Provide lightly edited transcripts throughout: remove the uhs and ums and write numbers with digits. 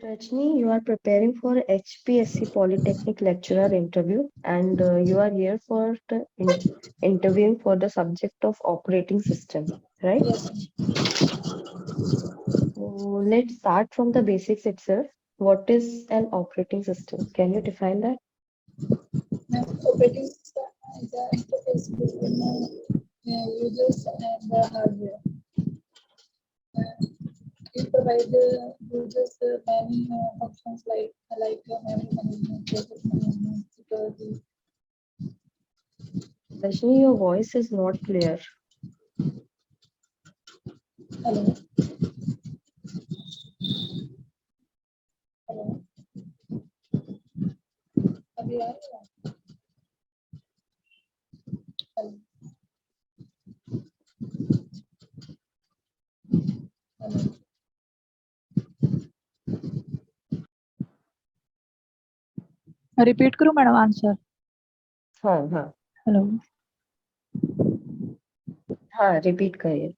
Rajni, you are preparing for HPSC Polytechnic lecturer interview, and you are here for the interviewing for the subject of operating system, right? Yes, So let's start from the basics itself. What is an operating system? Can you define that? operating system is the interface between users and the hardware. It provides users many functions like memory management, process management, security. Rajni, your voice is not clear. Hello, hello. अभी आ रही है? Hello, hello. Repeat करूं madam answer? हाँ हाँ hello, हाँ, repeat करिए।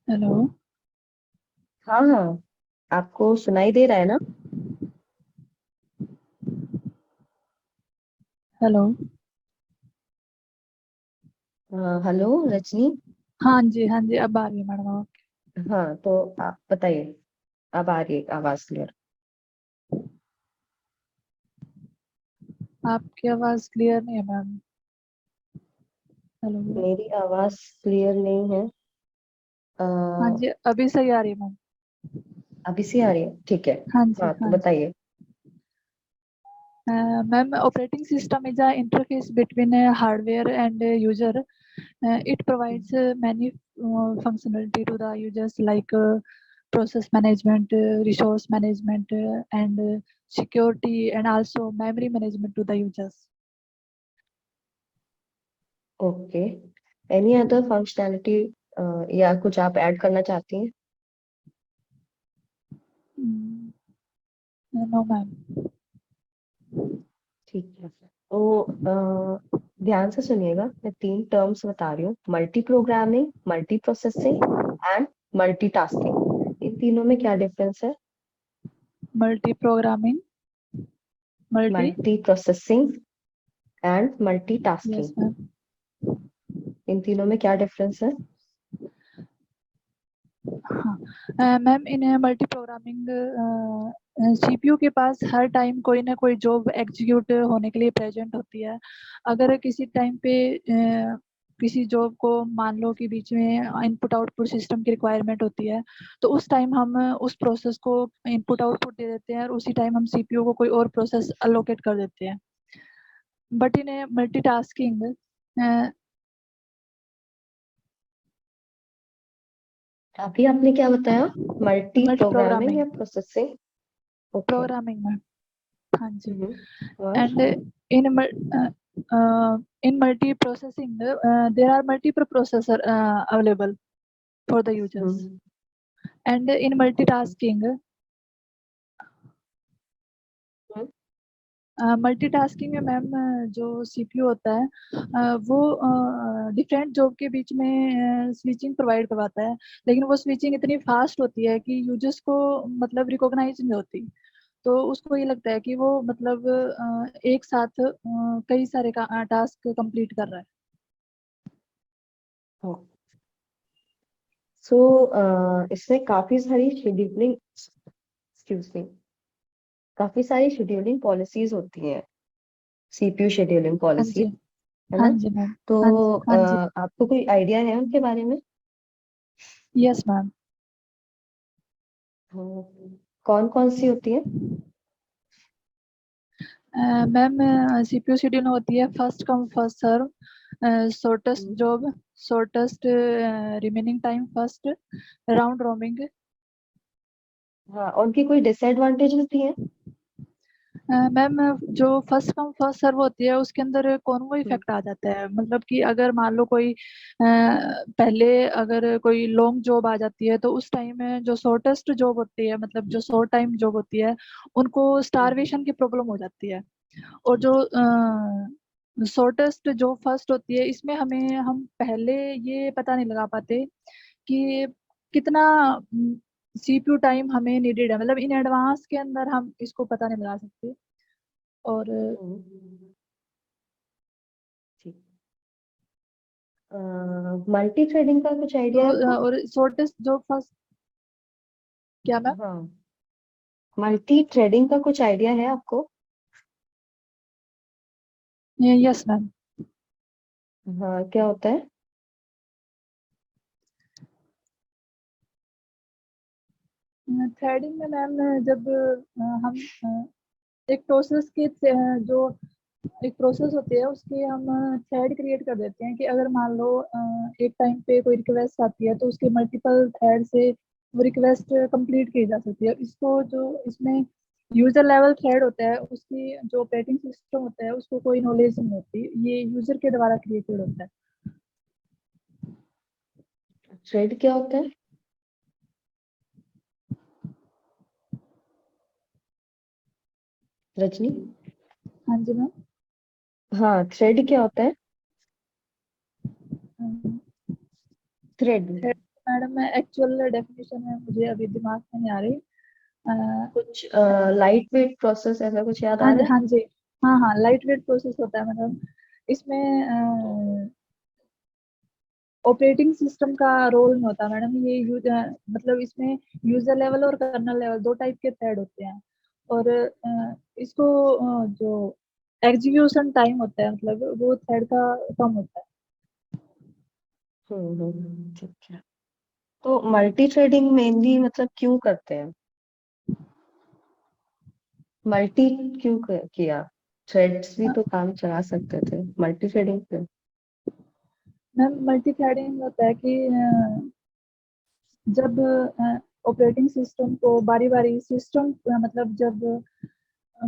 Hello, हाँ हाँ, आपको सुनाई दे रहा है ना? हेलो। हेलो रजनी। हाँ जी, अब आ रही है मैडम। हाँ, तो आप बताइए। अब आ रही है आवाज क्लियर। आपकी आवाज क्लियर नहीं है मैम। हेलो। मेरी आवाज क्लियर नहीं है। हाँ अ, जी, अभी सही आ रही है मैम। अभी से आ रही है, ठीक है। हाँ जी, हाँ, तो हाँ जी। बताइए। Ma'am, operating system is a interface between a hardware and a user. It provides many functionality to the users like process management, resource management, and security, and also memory management to the users. Okay, any other functionality या कुछ आप add करना चाहती हैं? No, ma'am. ठीक है, तो ध्यान से सुनिएगा। मैं 3 टर्म्स बता रही हूँ: multi programming, multi processing and multitasking. इन तीनों में क्या डिफरेंस है? Multi-programming, multi. Multi processing and Yes, multitasking, ma'am. इन तीनों में क्या डिफरेंस है? हाँ मैम, इन मल्टी प्रोग्रामिंग सीपीयू के पास हर टाइम कोई ना कोई जॉब एग्जीक्यूट होने के लिए प्रेजेंट होती है। अगर किसी टाइम पे किसी जॉब को मान लो कि बीच में इनपुट आउटपुट सिस्टम की रिक्वायरमेंट होती है, तो उस टाइम हम उस प्रोसेस को इनपुट आउटपुट दे देते हैं और उसी टाइम हम सीपीयू को कोई और प्रोसेस अलोकेट कर देते हैं। बट इन मल्टीटास्किंग, अभी आपने क्या बताया? मल्टी मल्टी प्रोग्रामिंग या प्रोग्रामिंग, प्रोसेसिंग? ओके। प्रोग्रामिंग में। हाँ जी। और And in multi-processing, there are multiple processor available for the users. Hmm, And in okay. multitasking, hmm, multitasking में मैम जो सीपीयू होता है वो डिफरेंट जॉब के बीच में स्विचिंग प्रोवाइड करवाता है, लेकिन वो स्विचिंग इतनी फास्ट होती है कि यूजर्स को मतलब रिकॉग्नाइज नहीं होती। तो उसको ये लगता है कि वो मतलब एक साथ कई सारे का टास्क कंप्लीट कर रहा है। सो इसमें काफी सारी शेड्यूलिंग, एक्सक्यूज मी, काफी सारी शेड्यूलिंग पॉलिसीज होती हैं। सीपीयू शेड्यूलिंग हाँ पॉलिसी, जी, है हाँ ना? जी मैम। तो हाँ जी, हाँ जी। आपको कोई आइडिया है उनके बारे में? Yes ma'am. कौन कौन सी होती है? मैम सीपीयू शेड्यूल होती है first come first serve, shortest hmm, job, shortest remaining time first, round रोमिंग। हाँ, और उनकी कोई डिसएडवांटेज होती है? मैम जो फर्स्ट कम फर्स्ट सर्व होती है उसके अंदर कॉन्वो हम्म, इफेक्ट आ जाता है, मतलब कि अगर मान लो कोई पहले अगर कोई लॉन्ग जॉब आ जाती है तो उस टाइम में जो शॉर्टेस्ट जॉब होती है, मतलब जो शॉर्ट टाइम जॉब होती है, उनको हम्म, स्टारवेशन की प्रॉब्लम हो जाती है। और जो शॉर्टेस्ट जो फर्स्ट होती है, इसमें हम पहले ये पता नहीं लगा पाते कि कितना सीपीयू टाइम हमें नीडेड है, मतलब इन एडवांस के अंदर हम इसको पता नहीं लगा सकते। और हम्म, ठीक। मल्टी थ्रेडिंग का कुछ आइडिया तो है आपको? और शॉर्टेस्ट जो फर्स्ट, क्या मैम? हाँ, मल्टी थ्रेडिंग का कुछ आइडिया है आपको? Yes ma'am. हाँ, क्या होता है? थ्रेडिंग में मैम, जब हम एक प्रोसेस के जो एक प्रोसेस होती है उसके हम थ्रेड क्रिएट कर देते हैं कि अगर मान लो एक टाइम पे कोई रिक्वेस्ट आती है तो उसके मल्टीपल थ्रेड से वो रिक्वेस्ट कंप्लीट की जा सकती है। इसको जो इसमें यूजर लेवल थ्रेड होता है उसकी जो ऑपरेटिंग सिस्टम होता है उसको कोई नॉलेज नहीं होती, ये यूजर के द्वारा क्रिएटेड होता है। थ्रेड क्या होता है, रजनी? हाँ जी मैम। हाँ, थ्रेड क्या होता है? Thread thread madam, actual definition है मुझे अभी दिमाग में नहीं आ रही। अ, कुछ लाइट वेट प्रोसेस, ऐसा कुछ याद हाँ आ जी, रहा है? हाँ जी। हाँ हाँ, लाइट वेट प्रोसेस होता है मतलब इसमें ऑपरेटिंग सिस्टम का रोल नहीं होता मैडम, ये मतलब इसमें यूजर लेवल और कर्नल लेवल दो टाइप के थ्रेड होते हैं। और इसको जो एग्जीक्यूशन टाइम होता है मतलब वो थ्रेड का कम होता है। ठीक है। तो मल्टी थ्रेडिंग मेनली मतलब क्यों करते हैं? मल्टी क्यों किया? थ्रेड्स भी तो काम चला सकते थे, मल्टी थ्रेडिंग क्यों? मैम, मल्टी थ्रेडिंग होता है कि जब ऑपरेटिंग सिस्टम को बारी बारी सिस्टम मतलब जब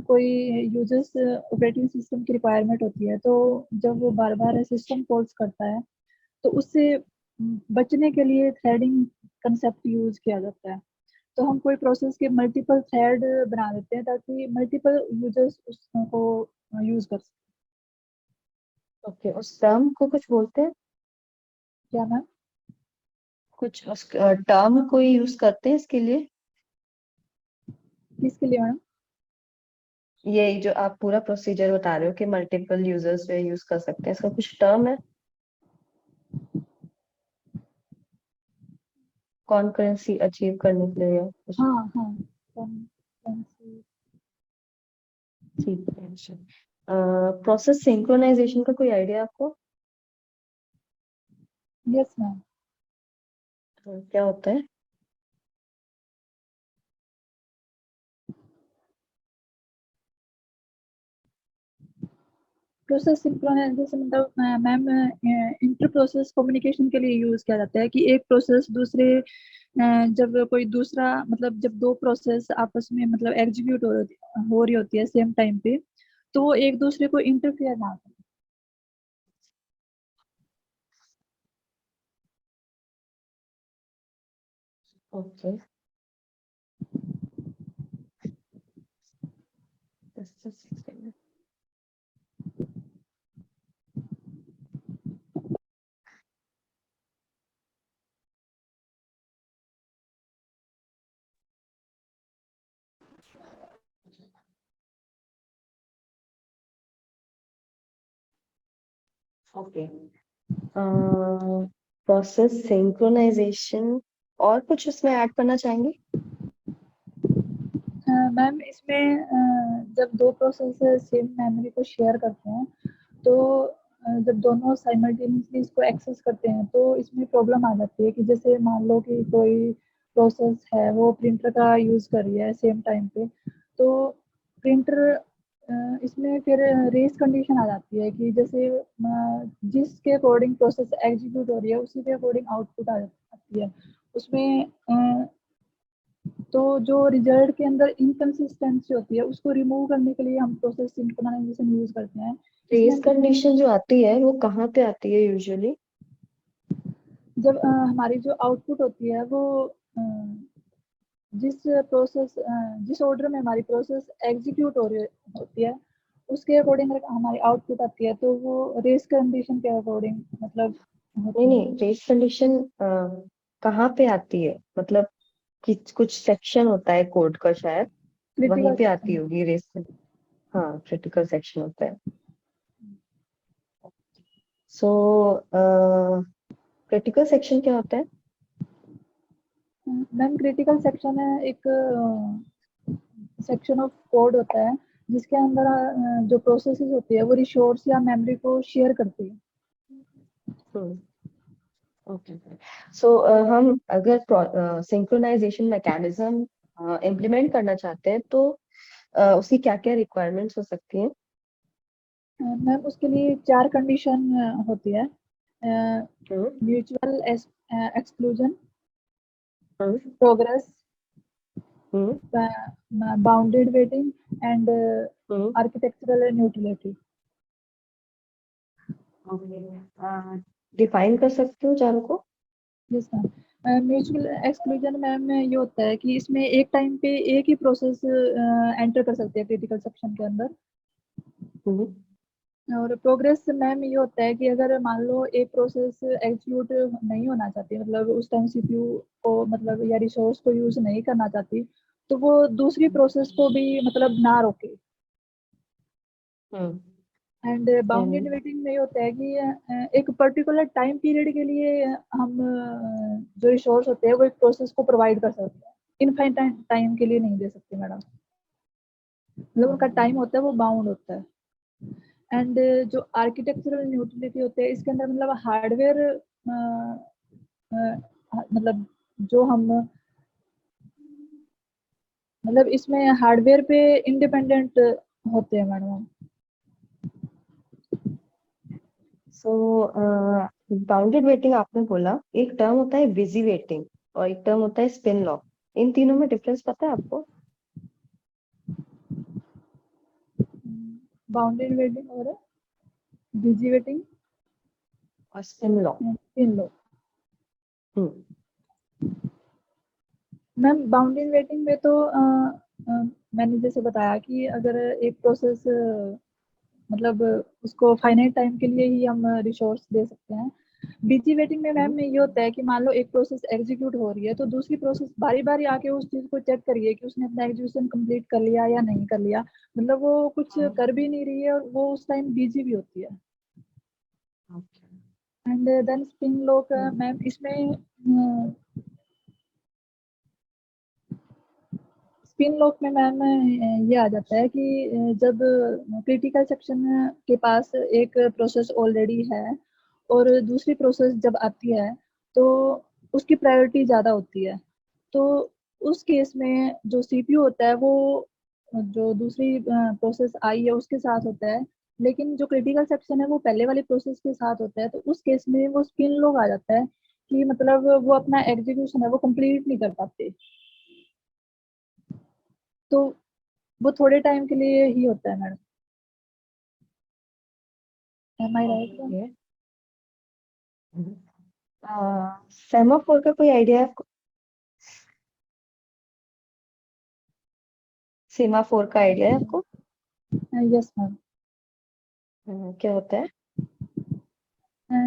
कोई यूजर्स ऑपरेटिंग सिस्टम की रिक्वायरमेंट होती है तो जब वो बार बार सिस्टम कॉल्स करता है तो उससे बचने के लिए थ्रेडिंग कंसेप्ट यूज किया जाता है। तो हम कोई प्रोसेस के मल्टीपल थ्रेड बना देते हैं ताकि मल्टीपल यूजर्स उसको यूज कर सकें। ओके, उस टर्म को कुछ बोलते हैं? क्या मैम? कुछ उस टर्म कोई यूज करते हैं इसके लिए? किसके लिए मैम? ये जो आप पूरा प्रोसीजर बता रहे हो कि मल्टीपल यूजर्स जो यूज कर सकते हैं, इसका कुछ टर्म है? कॉन्करेंसी अचीव करने के लिए या कुछ? हाँ हाँ। कौन सी? ठीक है। प्रोसेस सिंक्रोनाइजेशन का कोई आइडिया आपको? Yes ma'am. क्या होता है? प्रोसेस सिंक्रोनाइजेशन मतलब मैम इंटर प्रोसेस कम्युनिकेशन के लिए यूज किया जाता है कि एक प्रोसेस दूसरे जब कोई दूसरा मतलब जब दो प्रोसेस आपस में मतलब एग्जीक्यूट हो रही होती है सेम टाइम पे तो वो एक दूसरे को इंटरफेयर ना करें। ओके। ओके। प्रोसेस सिंक्रोनाइजेशन, और कुछ उसमें ऐड करना चाहेंगे? मैम, इसमें जब दो प्रोसेस सेम मेमोरी को शेयर करते हैं तो जब दोनों साइमल्टेनियसली इसको एक्सेस करते हैं तो इसमें प्रॉब्लम आ जाती है कि जैसे मान लो कि कोई प्रोसेस है वो प्रिंटर का यूज़ कर रही है सेम टाइम पे तो प्रिंटर इसमें फिर रेस कंडीशन आ जाती है कि जैसे जिसके अकॉर्डिंग प्रोसेस एग्जीक्यूट हो रही है उसी के अकॉर्डिंग आउटपुट आ जाती है उसमें तो जो रिजल्ट के अंदर इनकंसिस्टेंसी होती है उसको रिमूव करने के लिए हम प्रोसेस सिंक्रोनाइजेशन यूज करते हैं। इसमें रेस हम कंडीशन जो आती है वो कहाँ पे आती है यूजुअली? जब हमारी जो आउटपुट होती है वो अ, जिस प्रोसेस जिस ऑर्डर में हमारी प्रोसेस एग्जीक्यूट हो रही होती है उसके अकॉर्डिंग हमारी आउटपुट आती है, तो वो रेस कंडीशन के अकॉर्डिंग मतलब नहीं होती है। नहीं, रेस कंडीशन कहाँ पे आती है? मतलब कि कुछ सेक्शन होता है कोड का शायद, वहीं क्रिटिकल पे आती सेक्शन। होगी रेस। हाँ, क्रिटिकल सेक्शन होता है। सो क्रिटिकल सेक्शन क्या होता है? मैम क्रिटिकल सेक्शन है एक सेक्शन ऑफ कोड होता है जिसके अंदर जो प्रोसेसेस होती है वो रिसोर्स या मेमोरी को शेयर करती है। हम्म, ओके। सो हम अगर सिंक्रोनाइजेशन मैकेनिज्म इम्प्लीमेंट करना चाहते हैं तो उसकी क्या क्या रिक्वायरमेंट्स हो सकती हैं? मैम उसके लिए 4 कंडीशन होती है। Hmm mutual exclusion, hmm progress, hmm bounded waiting and hmm architectural neutrality. Okay, define कर सकते हो चारों को? Yes ma'am. Mutual exclusion ma'am ये होता है कि इसमें एक टाइम पे एक ही प्रोसेस एंटर कर सकते हैं क्रिटिकल सेक्शन के अंदर। हम्म और प्रोग्रेस मैम ये होता है कि अगर मान लो एक प्रोसेस एग्जीक्यूट नहीं होना चाहती, मतलब उस टाइम सीपीयू को मतलब या रिसोर्स को यूज नहीं करना चाहती, तो वो दूसरी प्रोसेस को भी मतलब ना रोके। हम्म एंड बाउंडेड then, वेटिंग में ये होता है कि एक पर्टिकुलर टाइम पीरियड के लिए हम जो रिसोर्स होते हैं वो एक प्रोसेस को प्रोवाइड कर सकते हैं, इनफाइनाइट टाइम के लिए नहीं दे सकते मैडम। मतलब उनका टाइम होता है वो बाउंड होता है। एंड जो आर्किटेक्चरल न्यूट्रलिटी होते हैं इसके अंदर मतलब हार्डवेयर मतलब जो हम मतलब इसमें हार्डवेयर पे इंडिपेंडेंट होते हैं मैडम। सो बाउंडेड वेटिंग आपने बोला, एक टर्म होता है बिजी वेटिंग और एक टर्म होता है स्पिन लॉक। इन तीनों में डिफरेंस पता है आपको? बाउंडेड वेटिंग और बिजी वेटिंग, और स्पिन लॉक। इन लो। हम्म मैम बाउंडेड वेटिंग में तो मैंने जैसे बताया कि अगर एक प्रोसेस मतलब उसको फाइनाइट टाइम के लिए ही हम रिसोर्स दे सकते हैं। बिजी वेटिंग में मैम हम्म ये होता है कि मान लो एक प्रोसेस एग्जीक्यूट हो रही है तो दूसरी प्रोसेस बारी बारी आके उस चीज को चेक करिए कि उसने अपना एग्जीक्यूशन कंप्लीट कर लिया या नहीं कर लिया। मतलब वो कुछ कर भी नहीं रही है और वो उस टाइम बिजी भी होती है। Okay. And then spin lock ma'am इसमें स्पिन लॉक में मैम ये आ जाता है कि जब क्रिटिकल सेक्शन के पास एक प्रोसेस ऑलरेडी है और दूसरी प्रोसेस जब आती है तो उसकी प्रायोरिटी ज़्यादा होती है। तो उस केस में जो सीपीयू होता है वो जो दूसरी प्रोसेस आई है उसके साथ होता है, लेकिन जो क्रिटिकल सेक्शन है वो पहले वाली प्रोसेस के साथ होता है। तो उस केस में वो स्पिन लॉक आ जाता है कि मतलब वो अपना एग्जीक्यूशन है वो कंप्लीट नहीं कर पाते। तो वो थोड़े टाइम के लिए ही होता है मैडम। एम आई राइट मैम? ओके। सेमाफोर का कोई आइडिया है आपको? सेमाफोर का आइडिया है आपको? Yes ma'am. क्या होता है?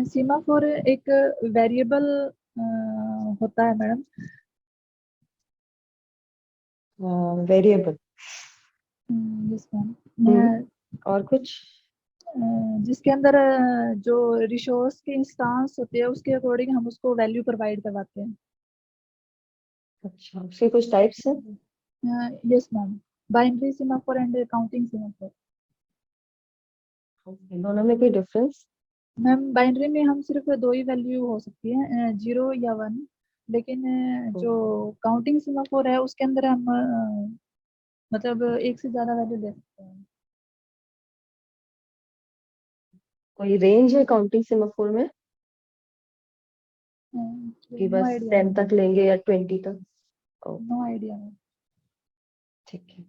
सीमाफोर एक वेरिएबल होता है मैडम। वेरिएबल। Yes ma'am. और कुछ? जिसके अंदर जो रिसोर्स के इंस्टांस होते हैं उसके अकॉर्डिंग हम उसको वैल्यू प्रोवाइड करवाते अच्छा, उसके कुछ टाइप्स हैं? हैं। Yes ma'am. Binary semaphore and counting semaphore. Okay, दोनों में कोई डिफरेंस? मैम बाइनरी में हम सिर्फ दो ही वैल्यू हो सकती है, 0 या 1। लेकिन जो काउंटिंग सीमाफोर है उसके अंदर हम मतलब एक से ज्यादा वैल्यू दे सकते हैं। कोई रेंज है काउंटिंग सेमाफोर में कि नो बस आइडिया 10 मैम। तक लेंगे या 20 तक? ओ, नो आइडिया मैम। ठीक है।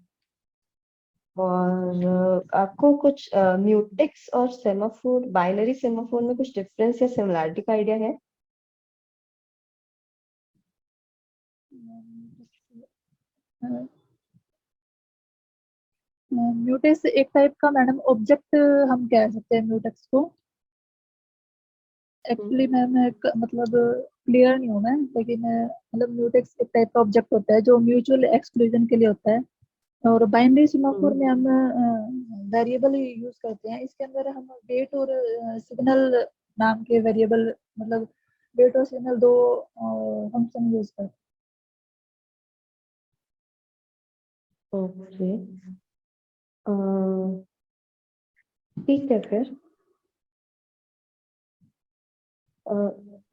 और आपको कुछ म्यूटेक्स और सेमाफोर, बाइनरी सेमाफोर में कुछ डिफरेंस या सिमिलरिटी का आइडिया है? म्यूटेक्स एक टाइप का मैडम ऑब्जेक्ट हम कह सकते हैं म्यूटेक्स को। एक्चुअली मैम मतलब क्लियर नहीं हूँ मैं, लेकिन मतलब म्यूटेक्स एक टाइप का ऑब्जेक्ट होता है जो म्यूचुअल एक्सक्लूजन के लिए होता है। और बाइनरी सिमाफोर में हम वेरिएबल यूज करते हैं। इसके अंदर हम वेट और सिग्नल नाम के वेरिएबल, मतलब वेट और सिग्नल दो फंक्शन यूज करते ओके, ठीक है फिर। अ,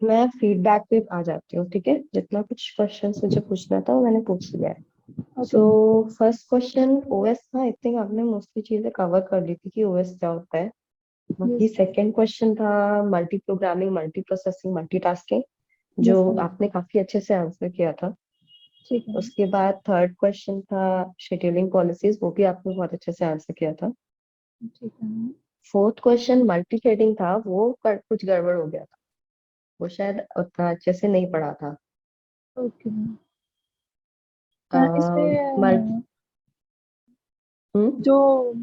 मैं फीडबैक पे आ जाती हूँ, ठीक है। जितना कुछ क्वेश्चंस मुझे पूछना था वो मैंने पूछ लिया है। हैं। Okay so ma'am. First question OS था, आई थिंक आपने मोस्टली चीजें कवर कर ली थी कि ओएस क्या होता है। बाकी यस सेकंड क्वेश्चन था multi programming, multi processing, multitasking, जो यस मैम। आपने काफी अच्छे से आंसर किया था। ठीक है मैम। उसके बाद थर्ड क्वेश्चन था शेड्यूलिंग पॉलिसीज, वो भी आपने बहुत अच्छे से आंसर किया था। ठीक है ma'am. Fourth question multi threading था, वो कुछ गड़बड़ हो गया था, वो शायद उतना अच्छे से नहीं पढ़ा था। Okay ma'am. मल इसमें हम्म जो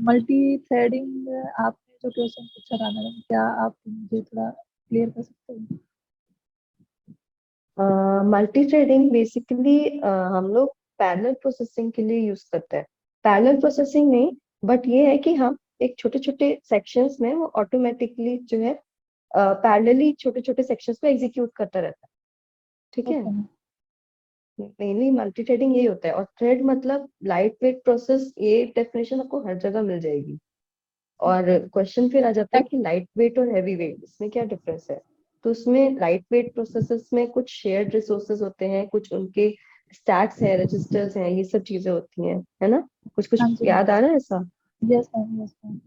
मल्टी थ्रेडिंग आपने जो क्वेश्चन पूछा था मैडम, क्या आप मुझे थोड़ा क्लियर कर सकते हो? मल्टी थ्रेडिंग बेसिकली हम लोग पैरेलल प्रोसेसिंग के लिए यूज करते हैं। पैरेलल प्रोसेसिंग नहीं, बट ये है कि हम एक छोटे छोटे सेक्शंस में वो ऑटोमेटिकली जो है पैरेलली छोटे छोटे सेक्शंस को एग्जीक्यूट करता रहता है, ठीक है। Okay ma'am. Mainly multi threading यही होता है। और थ्रेड मतलब लाइट वेट प्रोसेस, ये डेफिनेशन आपको हर जगह मिल जाएगी। और क्वेश्चन फिर आ जाता है कि लाइट वेट और हैवी वेट, इसमें क्या डिफरेंस है। तो उसमें लाइट वेट प्रोसेसर्स में कुछ शेयर्ड रिसोर्सेज होते हैं, कुछ उनके स्टैक्स हैं, रजिस्टर्स हैं, ये सब चीजें होती हैं, है ना। कुछ कुछ हाँ जी मैम। याद आ रहा है ऐसा। Yes ma'am, yes ma'am.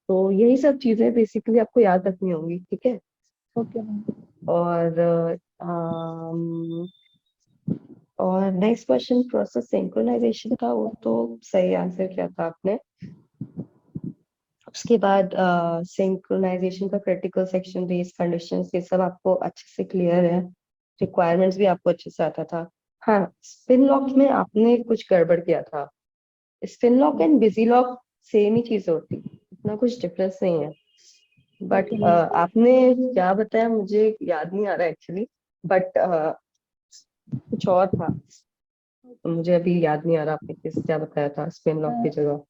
तो यही सब चीजें बेसिकली आपको याद रखनी होंगी, ठीक है। Okay ma'am. और अम, और नेक्स्ट क्वेश्चन प्रोसेस सिंक्रोनाइजेशन था, वो तो सही आंसर किया था आपने। उसके बाद सिंक्रोनाइजेशन का क्रिटिकल सेक्शन, रेस कंडीशंस, ये सब आपको अच्छे से क्लियर है। रिक्वायरमेंट्स भी आपको अच्छे से आता था। हाँ, स्पिन लॉक में आपने कुछ गड़बड़ किया था। Spin lock and busy lock same ही चीज होती, इतना कुछ डिफरेंस नहीं है। But okay ma'am. आपने क्या बताया मुझे याद नहीं आ रहा एक्चुअली, बट कुछ और था। मुझे अभी याद नहीं आ रहा आपने किस क्या बताया था स्पिन लॉक की जगह।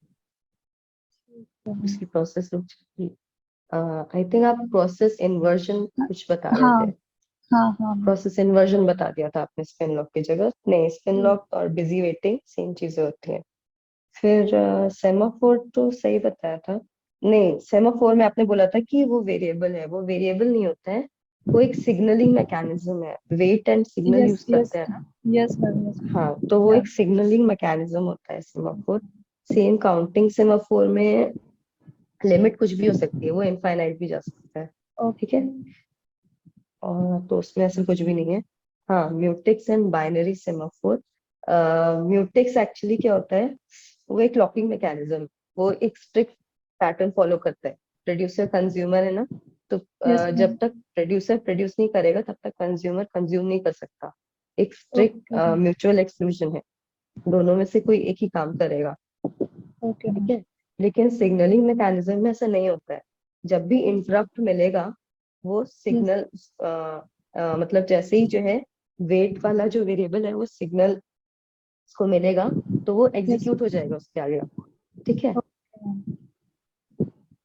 उसकी प्रोसेस आई थिंक आप प्रोसेस इन्वर्जन कुछ बता रहे हाँ थे। हाँ हाँ मैम। प्रोसेस इन्वर्जन बता दिया था आपने स्पिन लॉक की जगह। नहीं, स्पिन लॉक और बिजी वेटिंग सेम चीजें होती हैं। फिर सेमाफोर तो सही बताया था। नहीं, सेमाफोर में आपने बोला था कि वो वेरिएबल है, वो वेरिएबल नहीं होता है, वो एक सिग्नलिंग मैकेनिज्म है। Wait and signal yes use yes करते हैं ना। Yes ma'am, yes ma'am. हाँ, तो वो एक सिग्नलिंग मैकेनिज्म होता है सेमाफोर। सेम काउंटिंग सेमाफोर में लिमिट कुछ भी हो सकती है, वो इनफाइनाइट भी जा सकता है, ठीक है। ओके। और तो उसमें ऐसा कुछ भी नहीं है। हाँ, mutex and binary semaphore. Mutex actually क्या होता है, वो एक लॉकिंग मैकेनिज्म, वो एक स्ट्रिक्ट पैटर्न फॉलो करता है। प्रोड्यूसर कंज्यूमर है ना, तो यस जब मैम। तक प्रोड्यूसर प्रोड्यूस नहीं करेगा तब तक कंज्यूमर कंज्यूम नहीं कर सकता। एक strict okay ma'am. Mutual exclusion है, दोनों में से कोई एक ही काम करेगा, ओके ठीक मैम। है। लेकिन सिग्नलिंग मैकेनिज्म में ऐसा नहीं होता है। जब भी इंटरप्ट मिलेगा, वो यस। सिग्नल मतलब जैसे ही जो है वेट वाला जो वेरिएबल है वो सिग्नल को मिलेगा, तो वो यस। एग्जीक्यूट हो जाएगा उसके आगे, ठीक है। Okay ma'am.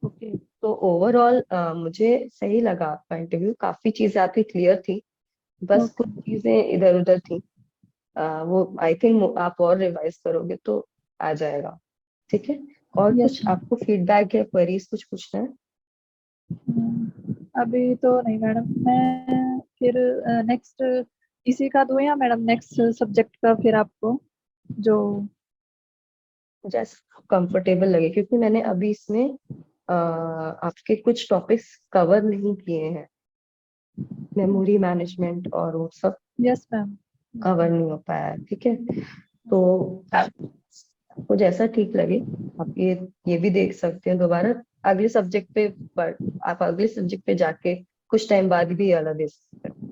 ओके, तो ओवरऑल मुझे सही लगा आपका इंटरव्यू, काफी चीजें आपकी क्लियर थी, बस ओके। कुछ चीजें इधर उधर थी। वो आई थिंक आप और रिवाइज करोगे तो आ जाएगा, ठीक है। और यस कुछ मैम। आपको फीडबैक या क्वेरीज कुछ पूछना है। अभी तो नहीं मैडम। मैं फिर नेक्स्ट इसी का दूं या मैडम नेक्स्ट सब्जेक्ट का फिर आपको जो। जैसे कंफर्टेबल लगे, क्योंकि मैंने अभी इसमें आपके कुछ टॉपिक्स कवर नहीं किए हैं। मेमोरी मैनेजमेंट और वो सब यस मैम। कवर नहीं हो पाया है, ठीक है। तो आपको जैसा ठीक लगे आप ये भी देख सकते हैं दोबारा अगले सब्जेक्ट पे। पर आप अगले सब्जेक्ट पे जाके कुछ टाइम बाद भी ये वाला दे सकते हैं।